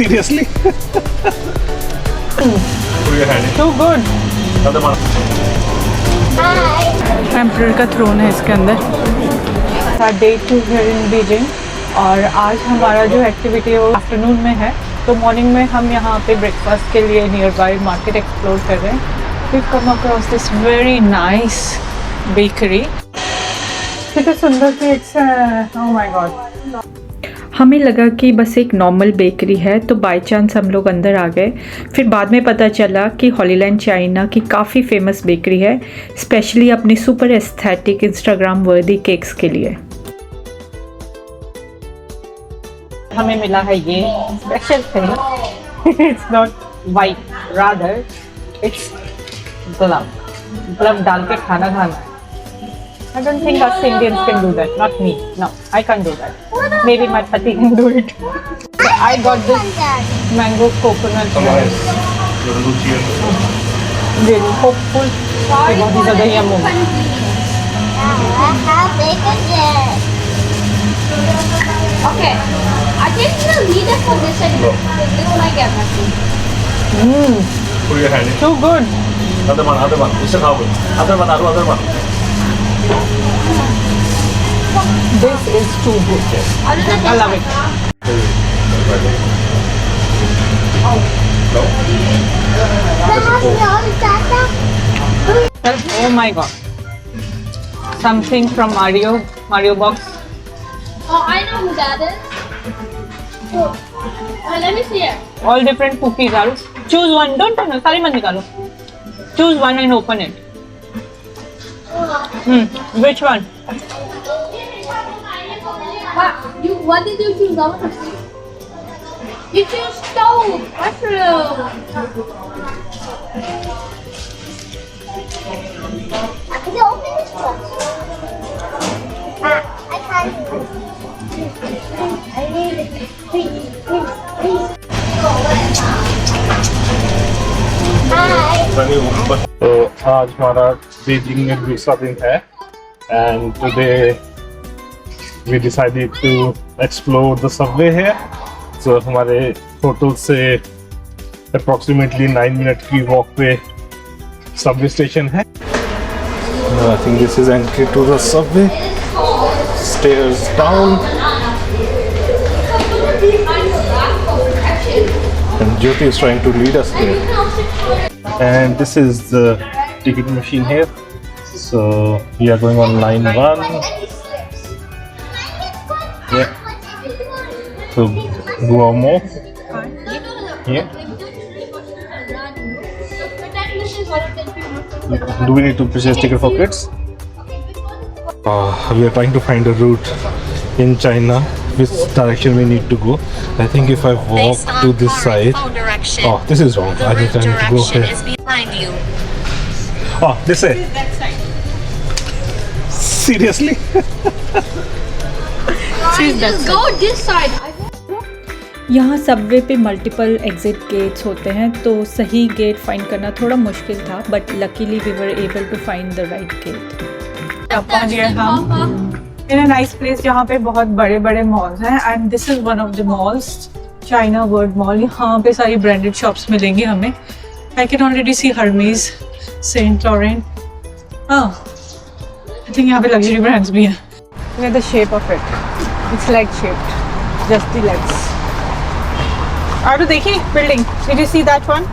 Seriously? Too good. Emperor का throne है इसके अंदर। डे 2 हियर इन बीजिंग और आज हमारा जो एक्टिविटी है वो आफ्टरनून में है। तो मॉर्निंग में हम यहाँ पे ब्रेकफास्ट के लिए नियर बाय मार्केट एक्सप्लोर कर रहे हैं। We come across this very nice bakery. कितने सुंदर केक्स हैं, ओह माय गॉड। हमें लगा कि बस एक नॉर्मल बेकरी है तो बाय चांस हम लोग अंदर आ गए। फिर बाद में पता चला कि हॉलीलैंड चाइना की काफ़ी फेमस बेकरी है, स्पेशली अपनी सुपर एस्थेटिक इंस्टाग्राम वर्दी केक्स के लिए। हमें मिला है ये special thing. It's not white, rather it's glove डाल के खाना खाना। I don't think us Indians can do that. Not me. No, I can't do that. Maybe my pati can do it. So I got this mango coconut. Really hopeful. बहुत ही ज़्यादा yum होगा। Okay, I think the leader for this and this like everything. Put your hand in. Too good. Other one. Listen how good. Other one. This is too good. I love it. Oh my god. Something from Mario box. Oh, I know who that is. Oh, let me see it. All different cookies are. Choose one. Don't turn. सारी मत निकालो. Choose one and open it. Which one? What did you choose? I want to see. You choose stove, mushroom. Can you open this one? I can't. I need it. Please. Hi. तो आज हमारा Beijing में दूसरा दिन है and today we decided to explore the subway here. So हमारे hotel से approximately 9 minute की walk पे subway station है. I think this is entry to the subway. Stairs down. And Jyoti is trying to lead us there. And this is the ticket machine here. So we are going on line 1. Yeah. So go on more. Yeah. Do we need to purchase ticket for kids? We are trying to find a route in China. Which direction we need to go? I think if I walk to this side. Oh, this is wrong. I think I need to go here. Oh, this way. Seriously? Just go this side. यहाँ Subway पे multiple exit gets होते हैं तो सही gate find करना थोड़ा मुश्किल था, but luckily we were able to find the right gate. अब पहुंच गए हम इन अ नाइस प्लेस जहाँ पे बहुत बड़े बड़े मॉल्स हैं and this is one of the malls, China World Mall. यहाँ पे सारी ब्रांडेड शॉप्स मिलेंगी हमें। I can already see Hermes, Saint Laurent. I think यहाँ पे लग्जरी ब्रांड्स भी हैं। Look at the shape of it. It's leg shaped, just the legs. Aru, dekhi building. Did you see that one?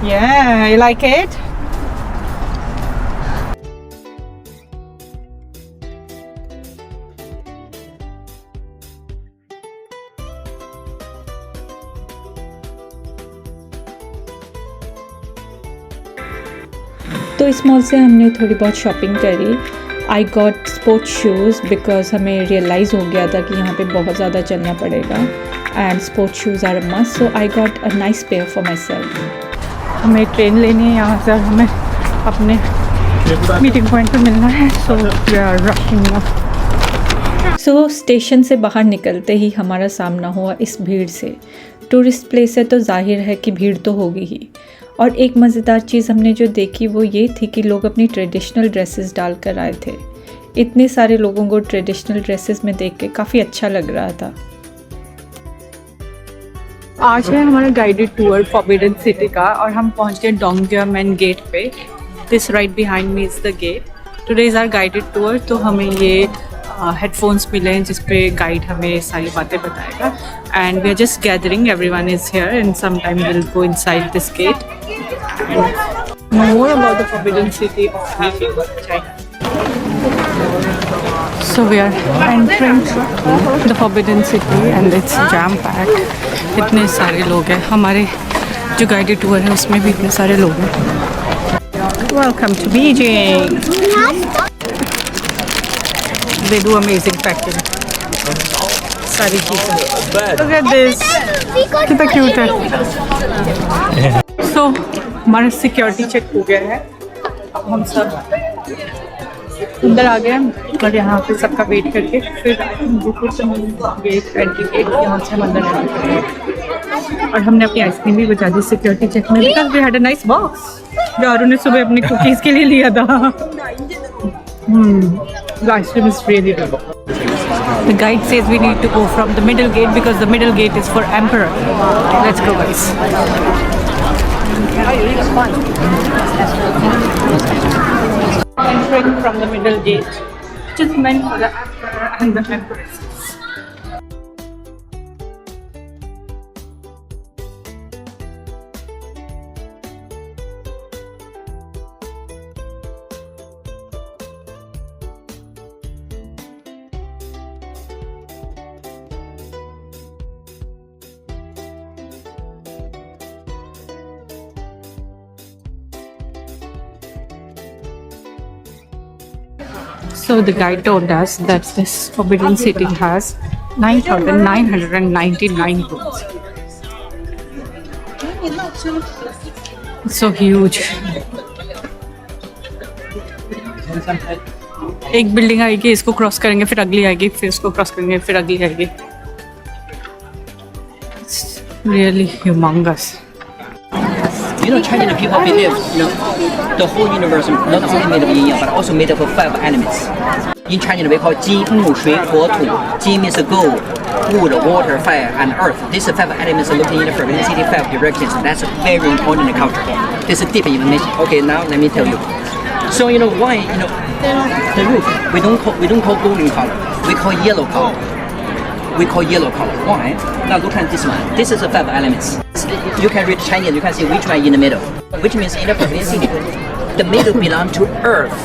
Yeah, you like it? तो इस mall से हमने थोड़ी बहुत शॉपिंग करी। I got sports shoes because हमें realise हो गया था कि यहाँ पे बहुत ज़्यादा चलना पड़ेगा and sports shoes are a must, so I got a nice pair for myself. हमें ट्रेन लेनी है यहाँ से, हमें अपने मीटिंग पॉइंट पे मिलना है, so we are rushing now. So station से बाहर निकलते ही हमारा सामना हुआ इस भीड़ से। टूरिस्ट प्लेस है तो जाहिर है कि भीड़ तो होगी ही। और एक मज़ेदार चीज़ हमने जो देखी वो ये थी कि लोग अपनी ट्रेडिशनल ड्रेसेस डाल कर आए थे। इतने सारे लोगों को ट्रेडिशनल ड्रेसेस में देख के काफ़ी अच्छा लग रहा था। आज है हमारा गाइडेड टूर फॉरबिडन सिटी का और हम पहुंच गए डोंगजियामेन गेट पे। This right behind me is the gate. Today is our guided tour. तो हमें ये हेडफोन्स मिले हैं जिस पे गाइड हमें सारी बातें बताएगा। And we are just gathering, everyone is here and some time will go inside this gate more about the forbidden city of China. So we are entering the forbidden city and it's jam packed. इतने सारे लोग हैं। हमारे जो guided tour है उसमें भी इतने सारे लोग हैं। Welcome to Beijing. They do amazing packing. सारी चीज़ें। Look at this. कितना cute है। So हमारा सिक्योरिटी चेक हो गया है। अब हम सब अंदर आ गए हैं और यहाँ पे सबका वेट करके फिर गेट एंट्री गेट यहाँ से हम अंदर आएंगे। और हमने अपनी आइसक्रीम भी बचा दी सिक्योरिटी चेक में because we had a nice box जो आरू ने सुबह अपनी कुकीज़ के लिए लिया था। The ice-cream is really good. The guide says we need to go from the middle gate because the middle gate is for emperor. Let's go, guys. Entering from the middle gate, which is meant for the emperor and the empress. So the guide told us that this forbidden city has 9,999 rooms. It's so huge. एक building आएगी, इसको cross करेंगे, फिर अगली आएगी, फिर इसको cross करेंगे, फिर अगली आएगी. It's really humongous. You know, Chinese people believe, the whole universe not only made of yin yang, but also made up of 5 elements. In Chinese, we call Ji, Mu, Shui, Huo, Tu. Ji means gold, wood, water, fire, and earth. These 5 elements are looking in the Forbidden City 5 directions. That's very important in culture. This is deep information. Okay, now let me tell you. So why the roof we don't call golden color. We call yellow color. We call yellow color. Why? Now look at this one. This is the 5 elements. You can read Chinese. You can see which one in the middle. Which means in the Forbidden City, the middle belong to earth.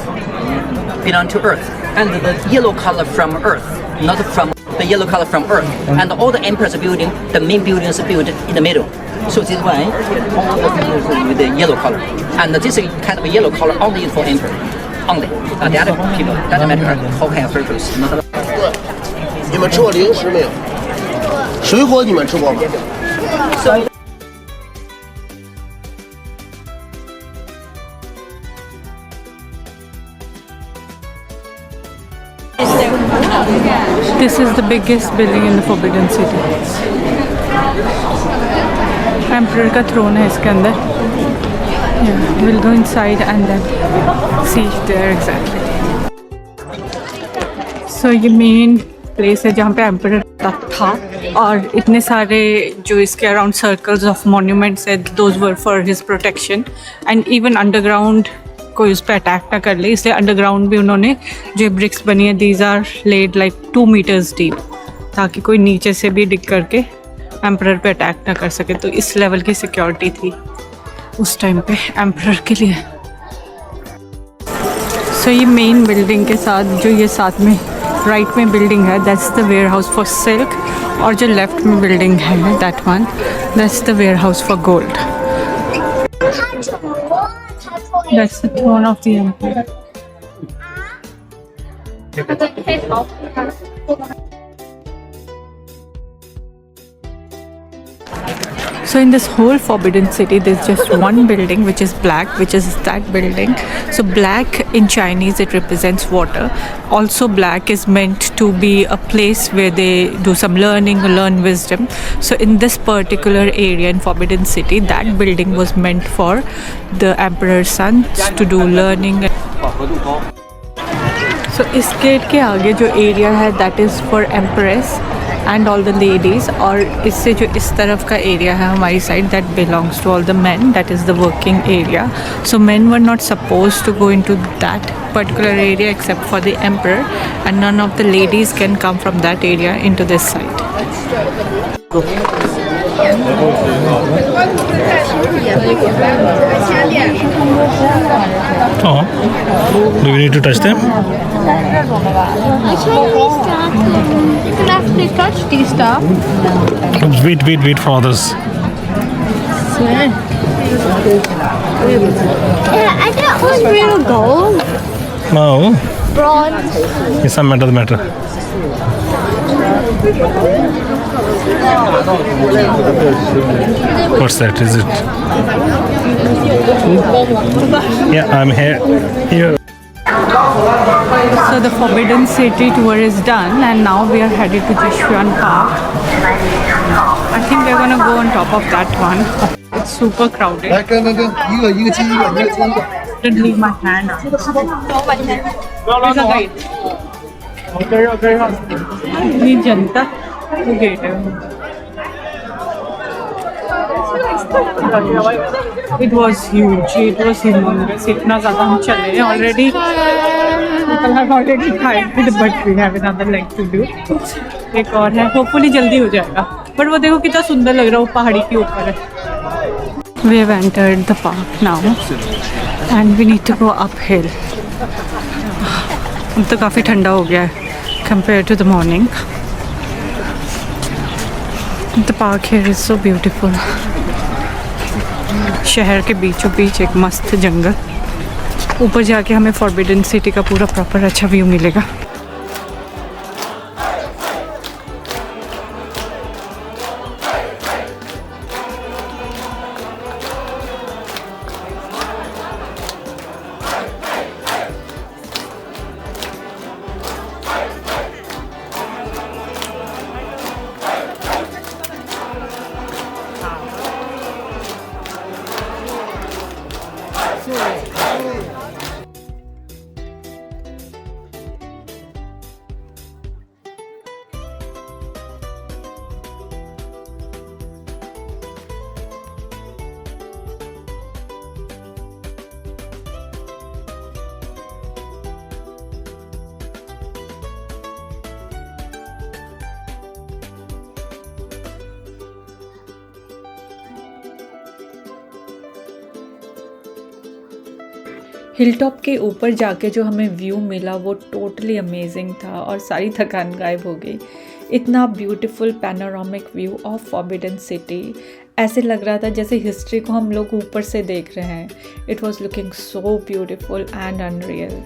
Belong to earth, and the yellow color from earth, not from the yellow color from earth. And all the emperor's building, the main building is built in the middle. So this is why all the buildings are with the yellow color. And this is kind of a yellow color only for emperor. Only. The other people doesn't matter how kind of purpose. 你们吃过零食没有？水果你们吃过吗？ This is the biggest building in the Forbidden City. Emperor का throne है इसके अंदर. Yeah, we'll go inside and then see there exactly. So ये main place है जहाँ पे emperor था और इतने सारे जो इसके around circles of monuments है, those were for his protection and even underground कोई उस पर अटैक ना कर ले इसलिए अंडरग्राउंड भी उन्होंने जो ब्रिक्स बनी है these are laid like 2 meters deep ताकि कोई नीचे से भी डिग करके एम्परर पे अटैक ना कर सके. तो इस लेवल की सिक्योरिटी थी उस टाइम पे एम्परर के लिए. सो ये मेन बिल्डिंग के साथ जो ये साथ में राइट में बिल्डिंग है that's the warehouse for silk और जो लेफ्ट में बिल्डिंग है that one that's the warehouse for gold. That's the throne of the emperor. So in this whole Forbidden City, there's just one building which is black, which is that building. So black in Chinese, it represents water. Also black is meant to be a place where they do some learning, learn wisdom. So in this particular area in Forbidden City, that building was meant for the emperor's sons to do learning. So इस gate के आगे जो area है that is for empress and all the ladies, और इससे जो इस तरफ का एरिया है हमारी side, that belongs to all the man, that is the working area. So man were not suppose to go into that particular area except for the emperor, and none of the ladies can come from that area into this side. Oh, do we need to touch them? Actually, we started. You can actually touch these stuff. Wait for others. Yeah, I got one real gold. No, Bronze. it's not matter. What's that? Is it? Yeah, I'm here. So the Forbidden City tour is done, and now we are headed to Jishuan Park. I think we're gonna go on top of that one. It's super crowded. 来，跟，一个接一个，没有穿过。 Didn't leave my hand. ये जनता gate है. It was huge. It was humongous. इतना ज़्यादा हम चले हैं already. People have already tried, but we have another leg to do. एक और है. Hopefully जल्दी हो जाएगा. But वो देखो कितना सुंदर लग रहा है, वो पहाड़ी के ऊपर है. We have entered the park now, and we need to go uphill. अब तो काफ़ी ठंडा हो गया है compared to the morning. The park here is so beautiful. शहर के बीचों बीच एक मस्त जंगल. ऊपर जाके हमें फॉरबिडन सिटी का पूरा प्रॉपर अच्छा व्यू मिलेगा. हिल टॉप के ऊपर जाके जो हमें व्यू मिला वो टोटली अमेजिंग था और सारी थकान गायब हो गई. इतना beautiful panoramic view of forbidden city. ऐसे लग रहा था जैसे हिस्ट्री को हम लोग ऊपर से देख रहे हैं. It was looking so beautiful and unreal.